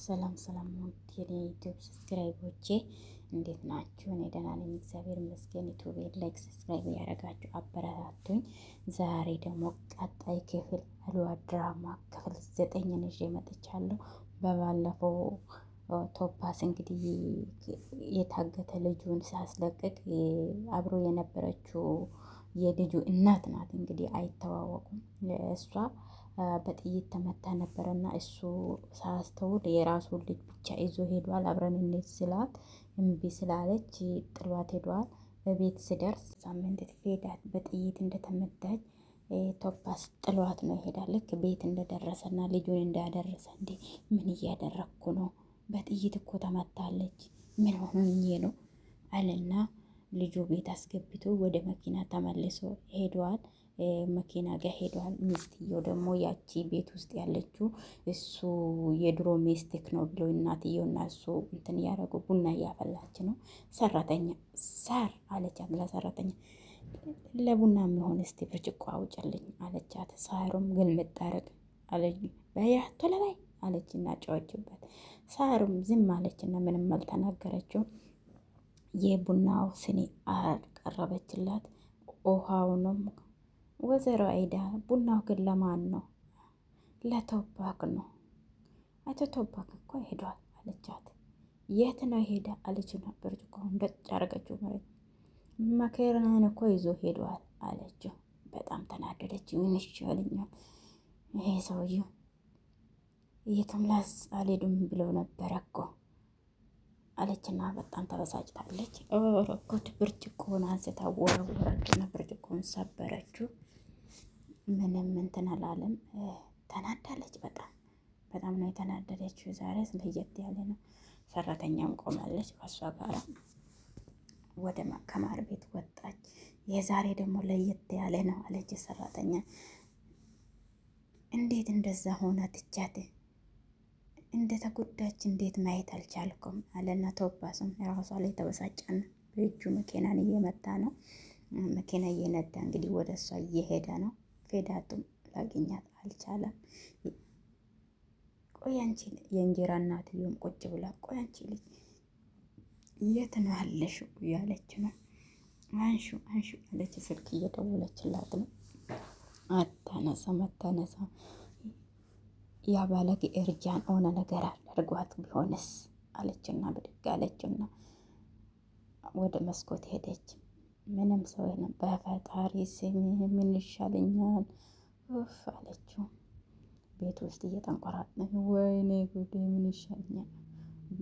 ሰላም ሰላም ውድ የኔ ዩቲዩብ ሰብስክራይቦቼ እንዴት ናችሁ? እኔ ደህና ነኝ፣ እግዚአብሔር ይመስገን። ዩቲዩብ ላይክ ሰብስክራይብ ያደረጋችሁ አበረታቱኝ። ዛሬ ደግሞ ቀጣይ ክፍል አድዋ ድራማ ክፍል 9 ይዤ መጥቻለሁ። በባለፈው ቶፓስ እንግዲህ የታገተ ልጁን ሲያስለቅቅ አብሮ የነበረችው የልጁ እናት ናት። እንግዲህ አይተዋወቁም። እሷ በጥይት ተመታ ነበረና እሱ ሳያስተውል የራሱን ልጅ ብቻ ይዞ ሄዷል። አብረን እንሂድ ስላት እምቢ ስላለች ጥሏት ሄዷል። በቤት ስደርስ ሳምንት ፌዳት በጥይት እንደተመታች ቶፓስ ጥሏት ነው ይሄዳል። ልክ ቤት እንደደረሰና ልጁን እንዳደረሰ እንዴ ምን እያደረግኩ ነው? በጥይት እኮ ተመታለች። ምን ሆኜ ነው አለና ልጁ ቤት አስገብቶ ወደ መኪና ተመልሶ ሄዷል። መኪና ጋር ሄዷል። ሚስትየው ደግሞ ያቺ ቤት ውስጥ ያለችው እሱ የድሮ ሚስትክ ነው ብሎ እናትየውና እሱ እንትን እያደረጉ ቡና እያፈላች ነው። ሰራተኛ ሳር አለቻት ለሰራተኛ ለቡና የሚሆን እስቲ ብርጭቆ አውጭልኝ አለቻት። ሳሩም ግልምጥ አረግ አለች። በያ ቶሎ በይ አለችና ጨዋችበት። ሳሩም ዝም አለችና ምንም አልተናገረችው። የቡናው ስኒ አቀረበችላት። ውሃውንም ወይዘሮ አይዳ ቡናው ግን ለማን ነው? ለቶባክ ነው። አቶ ቶባክ እኮ ሄዷል አለቻት። የት ነው ሄደ አለች። ነበር እኮ እንደጭ አረገችው ማለት መከራን እኮ ይዞ ሄዷል አለችው። በጣም ተናደደች። ምን ይሻለኛል ይሄ ሰውዬው የትም ላስ አልሄድም ብለው ነበር እኮ አለችና በጣም ተበሳጭታለች። ኦሮኮት ብርጭቆን አንስታ ወረወረችና ብርጭቆን ሰበረችው። ምንም እንትን አላለም። ተናዳለች። በጣም ነው የተናደደችው። ዛሬ ለየት ያለ ነው። ሰራተኛም ቆማለች ከሷ ጋር ወደ ከማር ቤት ወጣች። የዛሬ ደግሞ ለየት ያለ ነው አለች ሰራተኛ። እንዴት እንደዛ ሆነ ትቻት እንደተጎዳች እንዴት ማየት አልቻልኩም አለና ቶፓስም ራሷ ላይ ተበሳጨና በእጁ መኪናን እየመታ ነው። መኪና እየነዳ እንግዲህ ወደ እሷ እየሄደ ነው። ፌዳቱም ላገኛት አልቻለም። ቆይ አንቺ የእንጀራ እናትየውም ቁጭ ብላ ቆይ አንቺ ልጅ የት ነው ያለሽው እያለች ነው። አንሹ ያለች ስልክ እየደወለችላት ነው። አታነሳ ያ ባለጌ እርጃን ሆነ ነገር አድርጓት ቢሆንስ አለችና ብድግ አለችና ወደ መስኮት ሄደች። ምንም ሰው የለም። በፈጣሪ ስም ምን ይሻለኛል ኡፍ አለችው። ቤት ውስጥ እየተንቆራጠነ ወይኔ ጉዴ ምን ይሻለኛል።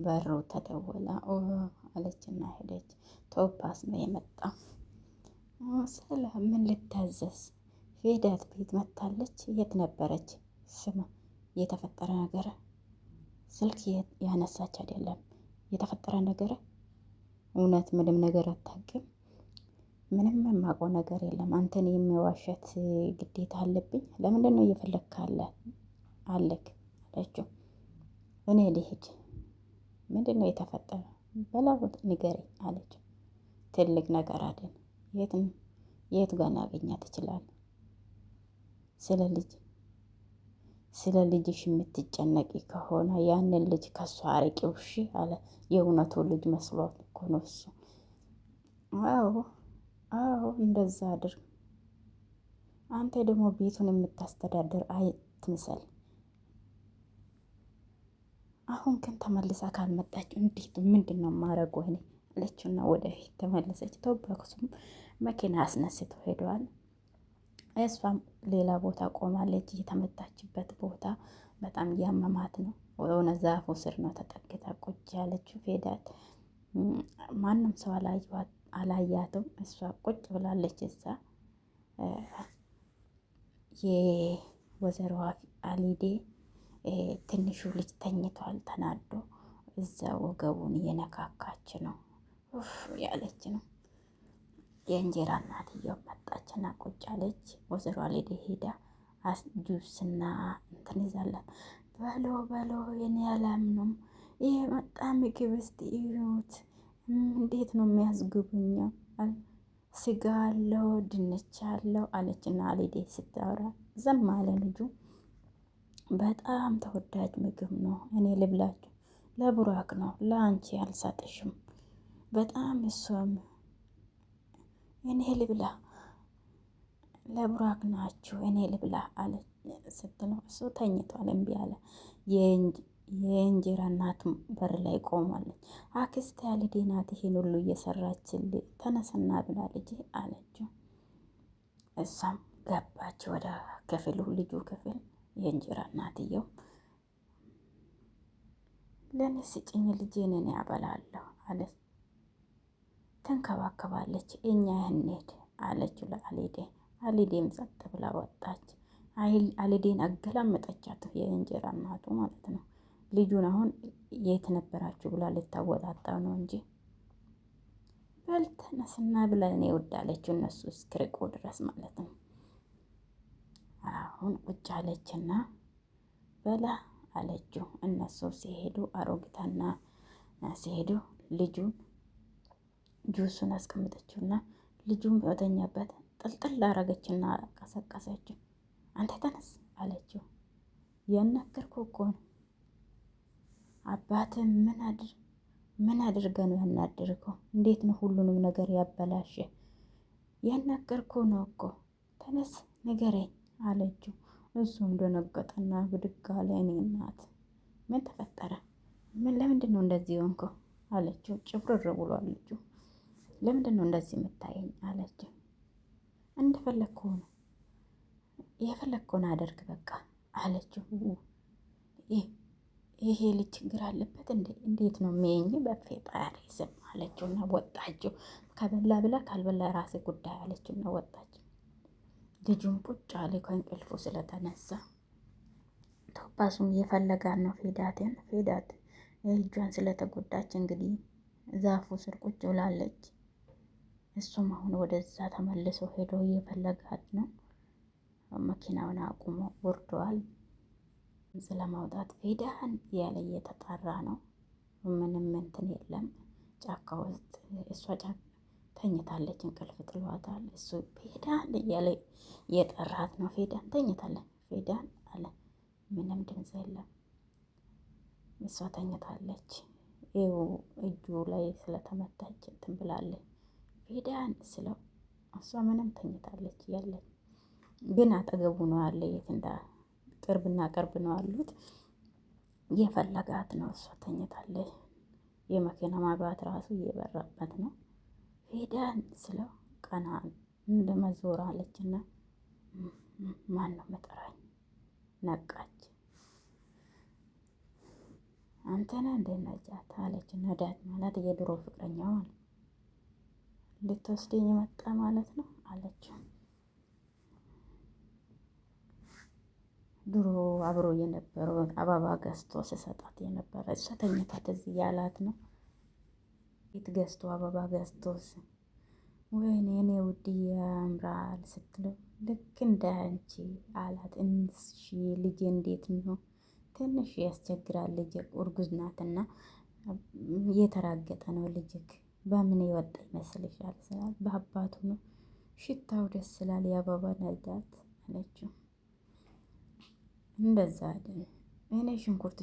በሩ ተደወለ አለችና ሄደች። ቶፓስ ነው የመጣው። ሰላም ምን ልታዘዝ? ፌዳት ቤት መታለች። የት ነበረች? ስማ የተፈጠረ ነገር ስልክ ያነሳች አይደለም። የተፈጠረ ነገር እውነት ምንም ነገር አታውቅም። ምንም የማውቀው ነገር የለም። አንተን የሚዋሸት ግዴታ አለብኝ። ለምንድን ነው እየፈለግክ አለክ አለችው። እኔ ልሂድ። ምንድን ነው የተፈጠረ? በላው ንገረኝ አለችው። ትልቅ ነገር አይደል። የት ጋር ላገኛት ትችላለህ? ስለ ልጅሽ የምትጨነቂ ከሆነ ያንን ልጅ ከሷ አርቂው እሺ አለ። የእውነቱ ልጅ መስሏት እኮ ነው እሱ። አዎ እንደዛ አድርግ። አንተ ደግሞ ቤቱን የምታስተዳድር አይትምሰል። አሁን ግን ተመልሳ ካልመጣች እንዴት ምንድን ነው ማረግ እኔ አለችውና ወደ ፊት ተመለሰች። ቶባክሱም መኪና አስነስቶ ሄደዋል። እሷም ሌላ ቦታ ቆማለች። የተመታችበት ቦታ በጣም እያመማት ነው። የሆነ ዛፉ ስር ነው ተጠግታ ቁጭ ያለችው። ፌዳት ማንም ሰው አላያትም። እሷ ቁጭ ብላለች። እዛ የወይዘሮ አሊዴ ትንሹ ልጅ ተኝቷል። ተናዶ እዛ ወገቡን እየነካካች ነው ያለች ነው። የእንጀራ እናትየው መጣችና ቁጭ አለች። ወይዘሮ አሊዴ ሄዳ ጁስና እንትን ይዛላት በሎ የኔ አላምንም። ይሄ መጣ ምግብ እስቲ እዩት እንዴት ነው የሚያስጉብኛው? ስጋ አለው ድንች አለው አለችና አሊዴ ስታወራ ዘም አለ ልጁ። በጣም ተወዳጅ ምግብ ነው። እኔ ልብላችሁ ለቡራክ ነው ለአንቺ አልሰጥሽም። በጣም እሱም እኔ ልብላ ለቡራክ ናችሁ እኔ ልብላ አለ ስትለው እሱ ተኝቷል። እምቢ አለ። የእንጀራ እናት በር ላይ ቆማለች። አክስቴ ያልዴ ናት ይሄን ሁሉ እየሰራችልኝ ተነስና ብላ ልጅ አለችው። እሷም ገባች ወደ ክፍሉ ልጁ ክፍል። የእንጀራ እናትየው ለእኔ ስጭኝ ልጄን እኔ አበላለሁ አለች። ትንከባከባለች። እኛ እንሂድ አለችው ለአሊዴ። አሊዴም ጸጥ ብላ ወጣች። አሊዴን አገላመጠቻት የእንጀራ እናቱ ማለት ነው። ልጁን አሁን የት ነበራችሁ ብላ ልታወጣጣ ነው እንጂ በልተነስና ብላ እኔ ወዳለችው እነሱ እስክርቆ ድረስ ማለት ነው። አሁን ቁጭ አለችና በላ አለችው። እነሱ ሲሄዱ አሮጊታና ሲሄዱ ልጁን ጁሱን አስቀምጠችውና ልጁን በተኛበት ጥልጥል አረገችና ቀሰቀሰችው። አንተ ተነስ አለችው። ያናገርኩ እኮ ነው አባት ምን አድርገ ነው ያናደርከው? እንዴት ነው ሁሉንም ነገር ያበላሸ? ያናገርኩ ነው እኮ ተነስ ንገረኝ አለችው። እሱም ደነገጠና ብድግ አለ። እኔ እናት ምን ተፈጠረ? ለምንድን ነው እንደዚህ ሆንከው አለችው። ጭብርር ብሏል ልጁ። ለምንድን ነው እንደዚህ የምታየኝ አለችው። እንደፈለግከው ነው የፈለግከውን አደርግ በቃ አለችው። ይሄ ልጅ ችግር አለበት እንዴ? እንዴት ነው የሚየኝ? በፈጣሪ ስም አለችውና ወጣችው። ከበላ ብላ ካልበላ ራሴ ጉዳይ አለችውና ወጣች። ልጁን ቁጭ አለ ከእንቅልፉ ስለተነሳ። ቶፓሱም እየፈለጋት ነው ፌዳት እጇን ስለተጎዳች እንግዲህ ዛፉ ስር ቁጭ ብላለች። እሱም አሁን ወደዛ ተመልሶ ሄዶ እየፈለጋት ነው። መኪናውን አቁሞ ወርደዋል። ስለማውጣት ፌዳን እያለ እየተጣራ ነው። ምንም እንትን የለም ጫካ ውስጥ እሷ ተኝታለች። እንቅልፍ ጥሏታል። እሱ ፌዳን እያለ እየጠራት ነው። ፌዳን ተኝታለች። ፌዳን አለ ምንም ድምፅ የለም። እሷ ተኝታለች። ይኸው እጁ ላይ ስለተመታች እንትን ብላለች። ፌዳን ስለው እሷ ምንም ተኝታለች። ያለች ግን አጠገቡ ነው ያለ። የት እንዳ ቅርብና ቅርብ ነው አሉት። እየፈለጋት ነው። እሷ ተኝታለች። የመኪና ማብራት ራሱ እየበራበት ነው። ፌዳን ስለው ቀና እንደ መዞር አለችና ማን ነው መጠራኝ? ነቃች። አንተና እንደ ነጃት አለች። ነዳት ማለት የድሮ ፍቅረኛው ማለት ልትወስደኝ የመጣ ማለት ነው አለችው። ድሮ አብሮ የነበረው አበባ ገዝቶ ስሰጣት የነበረ እሷ ተኝታት እዚህ ያላት ነው። ቤት ገዝቶ አበባ ገዝቶስ ወይኔ እኔ ውድ ያምራል ስትለው ልክ እንደ አንቺ አላት። እንሺ ልጄ እንዴት ነው? ትንሽ ያስቸግራል። ልጅ እርጉዝ ናትና እየተራገጠ ነው። ልጅክ በምን የወጣ ይመስልሻል ስላል በአባቱ ነው። ሽታው ደስ ስላል የአበባ ነዳት አለችው። እንደዛ አይደል እኔ ሽንኩርት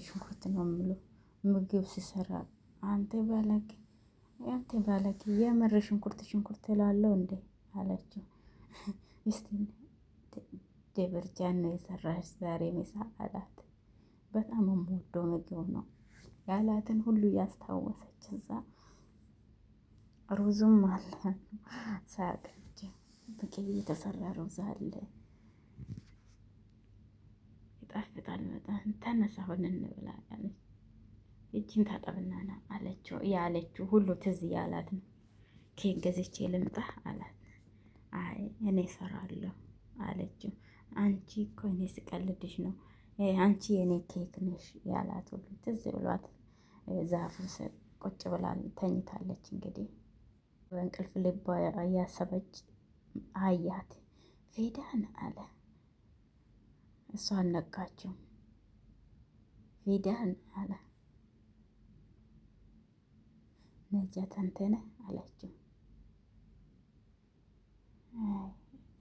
ነው የምለው ምግብ ሲሰራ። አንተ ባለጌ የምር ሽንኩርት እላለሁ እንዴ አለችው። እስቲ ደብርጃን ነው የሰራሽ ዛሬ ምሳ አላት። በጣም የምወደው ምግብ ነው ያላትን ሁሉ ያስታወሰች እዛ ሩዙም አለ ሳቀች። በቅቤ የተሰራ ሩዝ አለ ይጣፍጣል በጣም። ተነሳ አሁን እንብላ አለች። እጅን ታጠብና ና አለችው። ያለችው ሁሉ ትዝ ያላት ነው። ኬክ ገዝቼ ልምጣ አላት። አይ እኔ እሰራለሁ አለችው። አንቺ እኮ እኔ ስቀልድሽ ነው አንቺ የኔ ኬክ ነሽ ያላት ሁሉ ትዝ ብሏት ዛፉ ስር ቁጭ ብላ ተኝታለች። እንግዲህ በእንቅልፍ ልቧ እያሰበች አያት። ፌዳን አለ። እሷ አልነቃችው። ፌዳን አለ። ነጃት አንተ ነህ አለችው።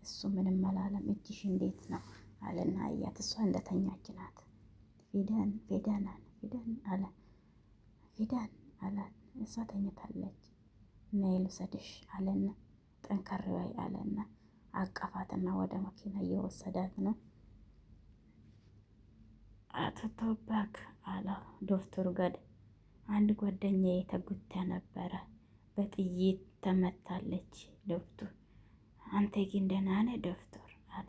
እሱ ምንም አላለም። እጅሽ እንዴት ነው አለና አያት። እሷ እንደተኛች ናት። ፌዳን አለ። ፊዳን አላት። እሷ ተኝታለች። ነይ ልውሰድሽ አለና ጠንከር በይ አለና አቀፋትና ወደ መኪና እየወሰዳት ነው። አቶ ቶባክ አለ ዶክተሩ ጋር አንድ ጓደኛዬ ተጎድታ ነበረ፣ በጥይት ተመታለች። ዶክተር አንተ ግን ደህና ነህ ዶክተር አለ።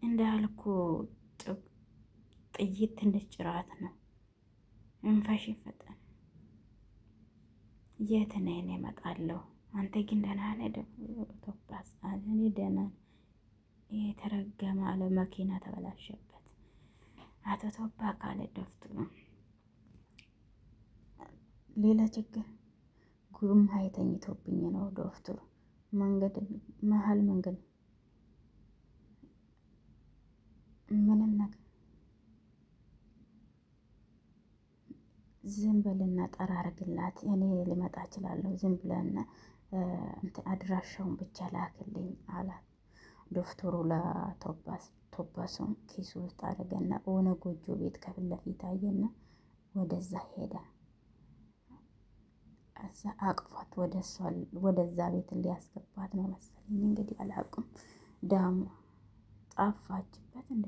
እንዳልኩ ጥይት ትንሽ ጭራት ነው። እንፋሽ ፈጠን የት ነህ? እኔ እመጣለሁ። አንተ ግን ደህና ነህ ቶባስ አለ። እኔ ደህና ነኝ። የተረገመ አለ መኪና ተበላሸበት። አቶ ቶባክ አለ ዶክተሩ ሌላ ችግር ጉም ተኝቶብኝ ነው ዶክተሩ መንገድ መሀል መንገድ ምንም ነገር ዝም ብልና ጠራርግላት፣ እኔ ልመጣ እችላለሁ። ዝም ብለና አድራሻውን ብቻ ላክልኝ አላት ዶክተሩ ለቶባስ። ቶባሱም ኪሱ ውስጥ አደረገና ሆነ ጎጆ ቤት ከፊት ለፊት አየና ወደዛ ሄደ። እዛ አቅፏት ወደዛ ቤት ሊያስገባት ነው መሰለኝ። እንግዲህ አላውቅም። ዳሙ ጣፋችበት እንዴ!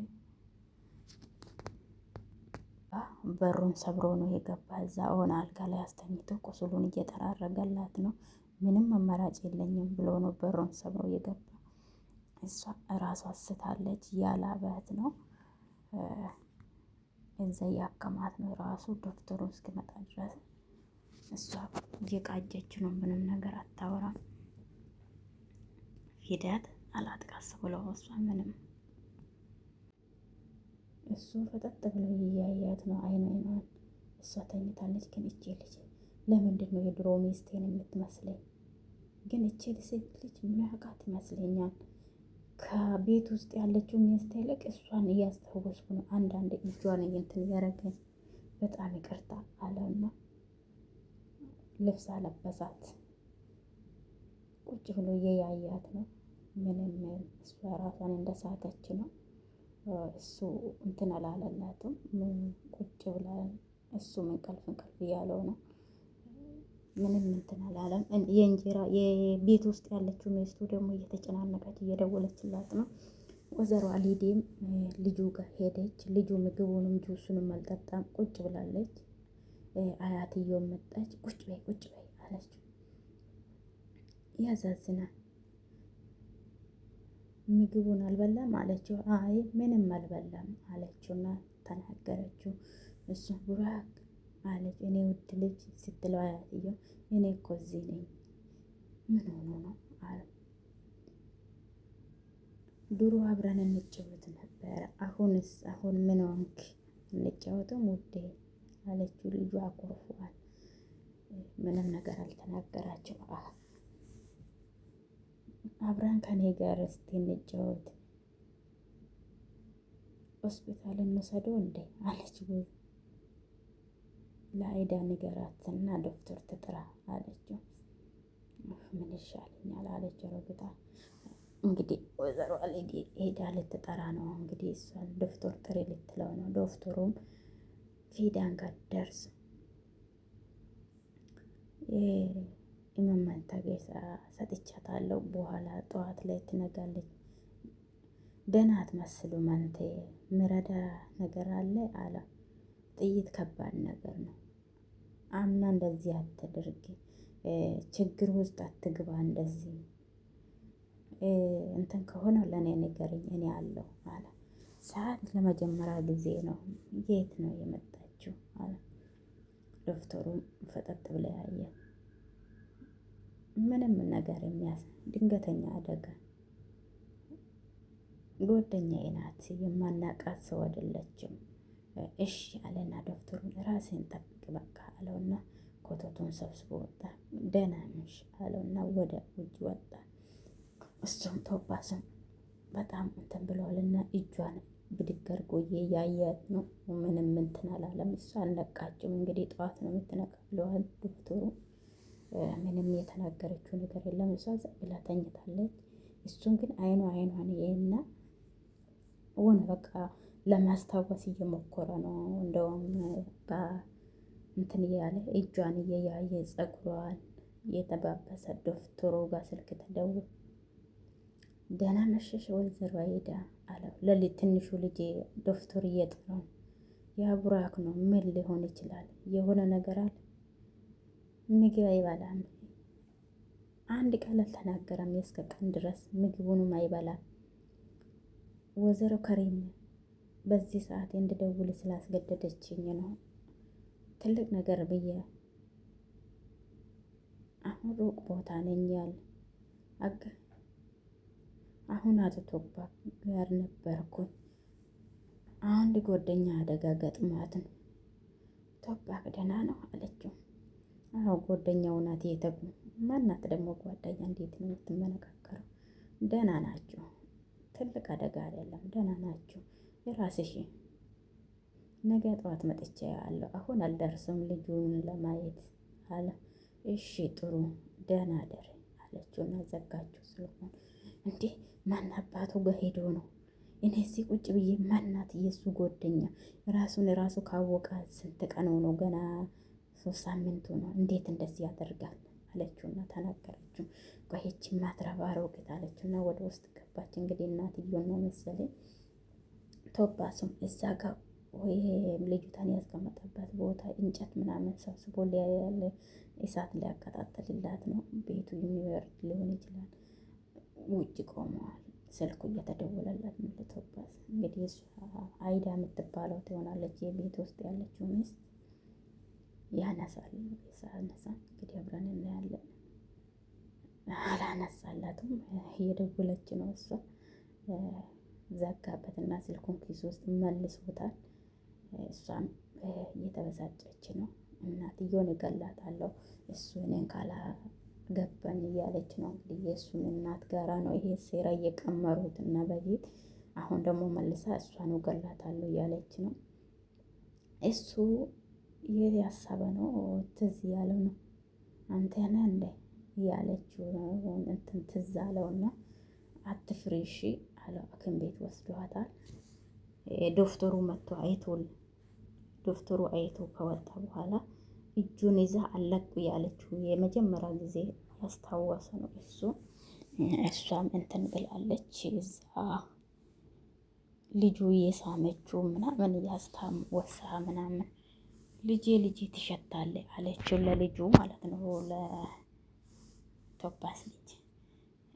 በሩን ሰብሮ ነው የገባ። እዛ ሆነ አልጋ ላይ አስተኝቶ ቁስሉን እየጠራረገላት ነው። ምንም አማራጭ የለኝም ብሎ ነው በሩን ሰብሮ የገባ። እሷ እራሷ ስታለች። ያላበት ነው እዛ ያከማት ነው ራሱ ዶክተሩ እስኪመጣ ድረስ እሷ እየቃጀች ነው። ምንም ነገር አታወራም። ሂደት አላጥቃስ ብሎ እሷ ምንም እሱ ፈጠጥ ብሎ እያያት ነው። አይኗን እሷ ተኝታለች። ግን እቼ ልጅ ለምንድን ነው የድሮ ሚስቴን የምትመስለኝ? ግን እቼ ሴት ልጅ የሚያውቃት ይመስለኛል። ከቤት ውስጥ ያለችው ሚስት ይልቅ እሷን እያስታወስኩ ነው። አንዳንድ እጇን እንትን እያደረገኝ በጣም ይቅርታ አለውና ልብስ አለበሳት። ቁጭ ብሎ እየያያት ነው። ምንም እሷ ራሷን እንደሳተች ነው። እሱ እንትን አላለላትም። ቁጭ ብላ እሱም እንቅልፍ እያለው ነው። ምንም እንትን አላለም። የእንጀራ የቤት ውስጥ ያለችው ሚስቱ ደግሞ እየተጨናነቀች እየደወለችላት ነው። ወይዘሮ አሊዴም ልጁ ጋር ሄደች። ልጁ ምግቡንም ጁሱንም አልጠጣም፣ ቁጭ ብላለች። አያትየው መጣች። ቁጭ በይ አለችው። ያዛዝናል። ምግቡን አልበላም አለችው። አይ ምንም አልበላም አለችውና ተናገረችው። እሱ ቡራክ አለች። እኔ ውድ ልጅ ስትለው አያትየው እኔ እኮ እዚህ ነኝ። ምን ሆኖ ነው አለ። ድሮ አብረን እንጫወት ነበረ። አሁን ምን ሆንክ? እንጫወትም ውዴ አለችው። ልጁ አኮርፏል። ምንም ነገር አልተናገራቸው። አብረን ከኔ ጋር እስቲ እንጫወት፣ ሆስፒታል እንውሰደው እንዴ አለች። ለአይዳ ንገራትና ዶክተር ትጥራ አለችው። ምን ይሻለኛል አለችው። ረግጣ እንግዲህ ወይዘሮ አሊዲ ሄዳ ልትጠራ ነው። እንግዲህ እሷን ዶክተር ጥሪ ልትለው ነው። ዶክተሩም ፊዳን ጋር ደርስ የመመንተጌሳ ሰጥቻታለሁ። በኋላ ጠዋት ላይ ትነጋለች። ደህና አትመስሉ መንቴ፣ ምረዳ ነገር አለ አለ። ጥይት ከባድ ነገር ነው። አምና እንደዚህ አትድርጊ፣ ችግር ውስጥ አትግባ። እንደዚህ እንትን ከሆነ ለእኔ ንገረኝ፣ እኔ አለሁ አለ። ሰዓት ለመጀመሪያ ጊዜ ነው። የት ነው የመጣችው አለ። ዶክተሩም ፈጠጥ ብለ ያየ ምንም ነገር ድንገተኛ አደጋ፣ ጓደኛዬ ናት፣ የማናቃት ሰው አይደለችም። እሺ አለና ዶክተሩን ራሴን ጠብቅ በቃ አለውና ኮቶቱን ሰብስቦ ወጣ። ደህና ነሽ አለውና ወደ ውጭ ወጣ። እሱም ቶባስም በጣም እንትን ብለዋልና እጇን ብድግ አድርጎ እያያት ነው። ምንም እንትን አላለም። እሷ አልነቃችም። እንግዲህ ጠዋት ነው የምትነቃ ብለዋል ዶክተሩ። ምንም የተናገረችው ነገር የለም። እሷ ዝም ብላ ተኝታለች። እሱም ግን አይኗን ይሄና ሆነ በቃ ለማስታወስ እየሞከረ ነው። እንደውም እንትን እያለ እጇን እየያየ ጸጉሯን የተባበሰ ዶክተሩ ጋር ስልክ ተደውሎ ደህና መሸሽ ወይዘሮ አይዳ አለው። ለሊት ትንሹ ልጅ ዶክተር እየጠራው የአቡራክ ነው። ምን ሊሆን ይችላል? የሆነ ነገር አለ። ምግብ አይበላም። አንድ ቃል አልተናገረም። እስከ ቀን ድረስ ምግቡንም አይበላም። ወይዘሮ ከሪም በዚህ ሰዓት እንድደውል ስላስገደደችኝ ነው ትልቅ ነገር ብዬ አሁን ሩቅ ቦታ ነኝ ያለ አሁን አቶ ቶባ ጋር ነበርኩኝ። አንድ ጓደኛ አደጋ ገጥሟት ነው። ቶባ ደህና ነው አለችው። አዎ ጓደኛው ናት። የተጉ ማናት ደግሞ ጓደኛ? እንዴት ነው የምትመነካከረው? ደህና ናቸው። ትልቅ አደጋ አይደለም። ደህና ናቸው። የራስሽ ነገ ጠዋት መጥቼ ያለው አሁን አልደርስም ልጁን ለማየት አለ። እሺ ጥሩ ደህና ደር አለችውና ዘጋችው ስልኩን። እንዴ ማን አባቱ ጋር ሄዶ ነው? እኔ እዚህ ቁጭ ብዬ ማናት የሱ ጓደኛ? ራሱን ራሱ ካወቀ ስንት ቀን ነው? ገና 3 ሳምንቱ ነው። እንዴት እንደዚህ ያደርጋል አለችውና ተናገረችው። ቆይች ማትረባ አሮጊት አለችውና ወደ ውስጥ ገባች። እንግዲህ እናትየው ነው መሰለኝ ቶባሱም እዛ ጋር ወይ ልጅቷን ያስቀመጠበት ቦታ እንጨት ምናምን ሰብስቦ እሳት ሊያቀጣጥልላት ነው። ቤቱ የሚበርድ ሊሆን ይችላል። ውጭ ቆመዋል። ስልኩ እየተደወለላት ነው ለቶባስ። እንግዲህ እሷ አይዳ የምትባለው ትሆናለች የቤት ውስጥ ያለችው ሚስት። ያነሳል ሳነሳ እንግዲህ አብረን እናያለን። አላነሳላትም። እየደወለች ነው እሷ። ዘጋበትና ስልኩን ኪስ ውስጥ መልሶታል። እሷም እየተበሳጨች ነው። እናትየውን እገላታለሁ እሱ እኔን ካላገባኝ እያለች ነው። እንግዲህ የእሱን እናት ጋራ ነው ይሄ ሴራ እየቀመሩት እና በፊት አሁን ደግሞ መልሳ እሷን እገላታለሁ እያለች ነው። እሱ ይህ ያሰበ ነው ትዝ ያለው ነው። አንተ ነህ እንደ እያለችው ነው እንትን ትዝ አለውና አትፍሪ እሺ አለው። ሐኪም ቤት ወስዷታል። ዶክተሩ መጥቶ አይቶል ዶክተሩ አይቶ ከወጣ በኋላ እጁን ይዛ አለቁ ያለችው የመጀመሪያ ጊዜ ያስታወሰ ነው እሱ። እሷም እንትን ብላለች እዛ ልጁ የሳመችው ምናምን ያስታወሳ ምናምን ልጄ ትሸታለች አለችው ለልጁ ማለት ነው ለቶባስ ልጅ።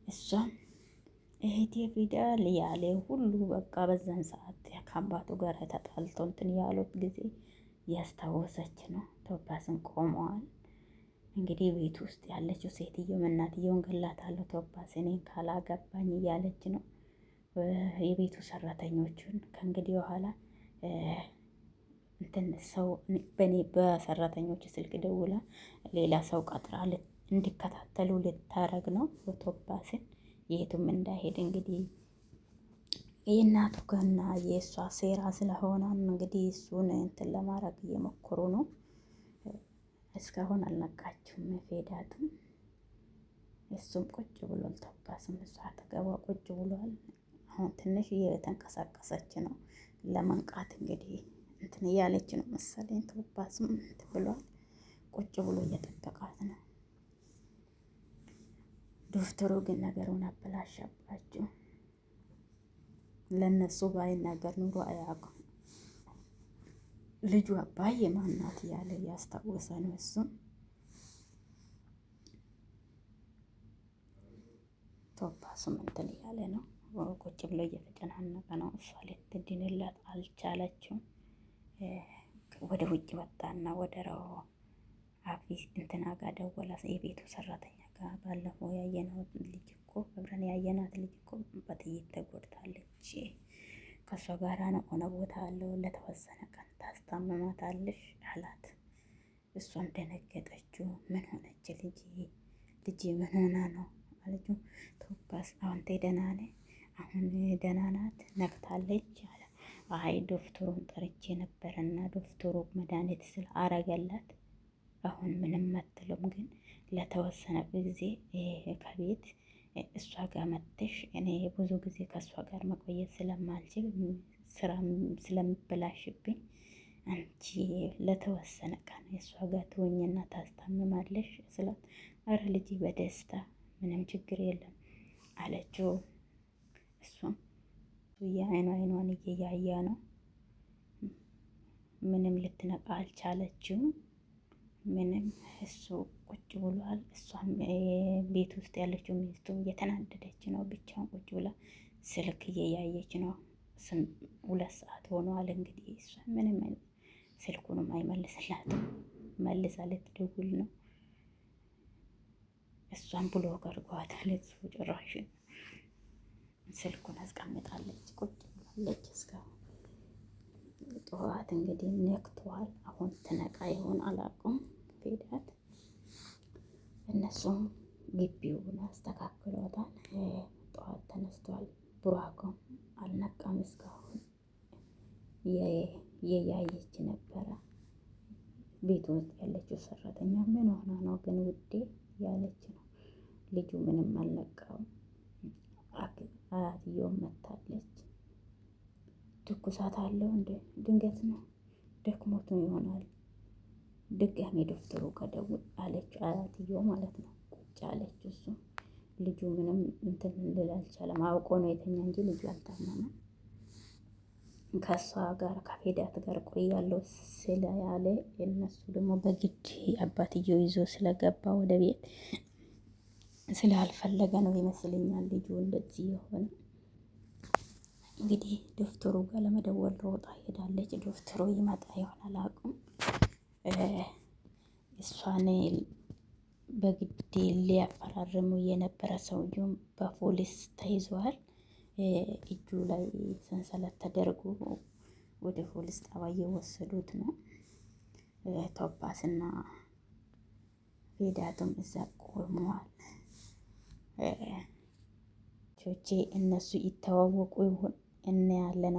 እሷም እህቴ ፊደል ያለ ሁሉ በቃ በዛን ሰዓት ከአባቱ ጋር ተጣልቶ እንትን ያሉት ጊዜ ያስታወሰች ነው። ቶባስን ቆመዋል። እንግዲህ ቤት ውስጥ ያለችው ሴትዮ እናትየውን ገላታለሁ ቶባስ እኔን ካላገባኝ እያለች ነው። የቤቱ ሰራተኞቹን ከእንግዲህ በኋላ እንትን ሰው በኔ በሰራተኞች ስልክ ደውላ ሌላ ሰው ቀጥራ እንዲከታተሉ ልታረግ ነው ቶባስን የቱም እንዳይሄድ። እንግዲህ የእናቱ ገና የእሷ ሴራ ስለሆነ እንግዲህ እሱን እንትን ለማድረግ እየሞከሩ ነው። እስካሁን አልነቃችም ፌዳትም። እሱም ቁጭ ብሏል። ቶባስም እሷ አጠገቧ ቁጭ ብሏል። አሁን ትንሽ እየተንቀሳቀሰች ነው ለመንቃት እንግዲህ እንትን እያለች ነው መሰለኝ። ቶባስም እንትን ብሏል። ቁጭ ብሎ እየጠበቃት ነው። ዶክተሩ ግን ነገሩን አበላሸባቸው። ለነሱ ባይናገር ኑሮ አያውቁም። ልጁ አባዬ ማናት እያለ እያስታወሰ ነው። እሱም ቶባሱም እንትን እያለ ነው። ቁጭ ብሎ እየተጨናነቀ ነው። እሷ ልትድንላት አልቻለችም። ወደ ውጭ ወጣና ወደ አፊስ እንትና ጋር ደወላ። የቤቱ ሰራተኛ ጋር ባለፈው ያየነው ልጅ እኮ አብረን ያየናት ልጅ እኮ በጥይት ተጎድታለች። ከእሷ ጋራ ነው ሆነ ቦታ አለው ለተወሰነ ቀን ታስታምማታለሽ አላት። እሷም ደነገጠችው። ምን ሆነች ልጅ ምን ሆና ነው አለችው። ቶባስ አሁን ደህና ነህ? አሁን ደህና ናት ነቅታለች አለ። አይ ዶክተሩን ጠርቼ ነበረና ዶክተሩ መድኃኒት ስለ አረገላት አሁን ምንም አትልም፣ ግን ለተወሰነ ጊዜ ከቤት እሷ ጋር መጥተሽ እኔ ብዙ ጊዜ ከእሷ ጋር መቆየት ስለማልችል ስራ ስለሚበላሽብኝ አንቺ ለተወሰነ ቀን የእሷ ጋር ትሆኝና ታስታምማለሽ ስላት፣ አረ ልጅ በደስታ ምንም ችግር የለም አለችው። እሷም አይኗን እየያያ ነው። ምንም ልትነቃ አልቻለችው። ምንም እሱ ቁጭ ብሏል። እሷም ቤት ውስጥ ያለችው ሚስቱ እየተናደደች ነው። ብቻውን ቁጭ ብላ ስልክ እየያየች ነው። 2 ሰዓት ሆኗል እንግዲህ እሷ ምንም ስልኩንም አይመልስላትም። መልሳ ልትደውል ነው። እሷም ብሎ አድርጓታል። እሱ ጭራሽ ስልኩን አስቀምጣለች፣ ቁጭ ብላለች እስካሁን። ጠዋት እንግዲህ ነክቷል። አሁን ትነቃ ይሆን አላውቅም። ሄዳት እነሱም ግቢውን አስተካክሎታል። ጠዋት ተነስቷል። ቡራኮም አልነቃም እስካሁን። የያየች ነበረ ቤት ውስጥ ያለችው ሰራተኛ። ምን ሆና ነው ግን ውዴ ያለች ነው። ልጁ ምንም አልነቃም። አያትየውም መታለች። ትኩሳት አለው እንደ ድንገት ነው ደክሞት ይሆናል። ድጋሜ ዶክተሩ ከደውል አለች አያትየው ማለት ነው። ቁጭ አለች። እሱ ልጁ ምንም እንትን ልል አልቻለም። አውቆ ነው የተኛ እንጂ ልጁ አልታመመም። ከእሷ ጋር ከፌዳት ጋር ቆያለሁ ስለያለ እነሱ ደግሞ በግድ አባትየው ይዞ ስለገባ ወደ ቤት ስላልፈለገ ነው ይመስለኛል ልጁ እንደዚህ የሆነ። እንግዲህ ዶክተሩ ጋር ለመደወል ሮጣ ሄዳለች። ዶክተሩ ይመጣ ይሆናል አቁም። እሷን በግድ ሊያፈራርሙ የነበረ ሰውዬውም በፖሊስ ተይዟል። እጁ ላይ ሰንሰለት ተደርጎ ወደ ፖሊስ ጣቢያ እየወሰዱት ነው። ቶፓስና ፌዳቱም እዛ ቆመዋል። ቾቼ እነሱ ይተዋወቁ ይሆን እናያለን።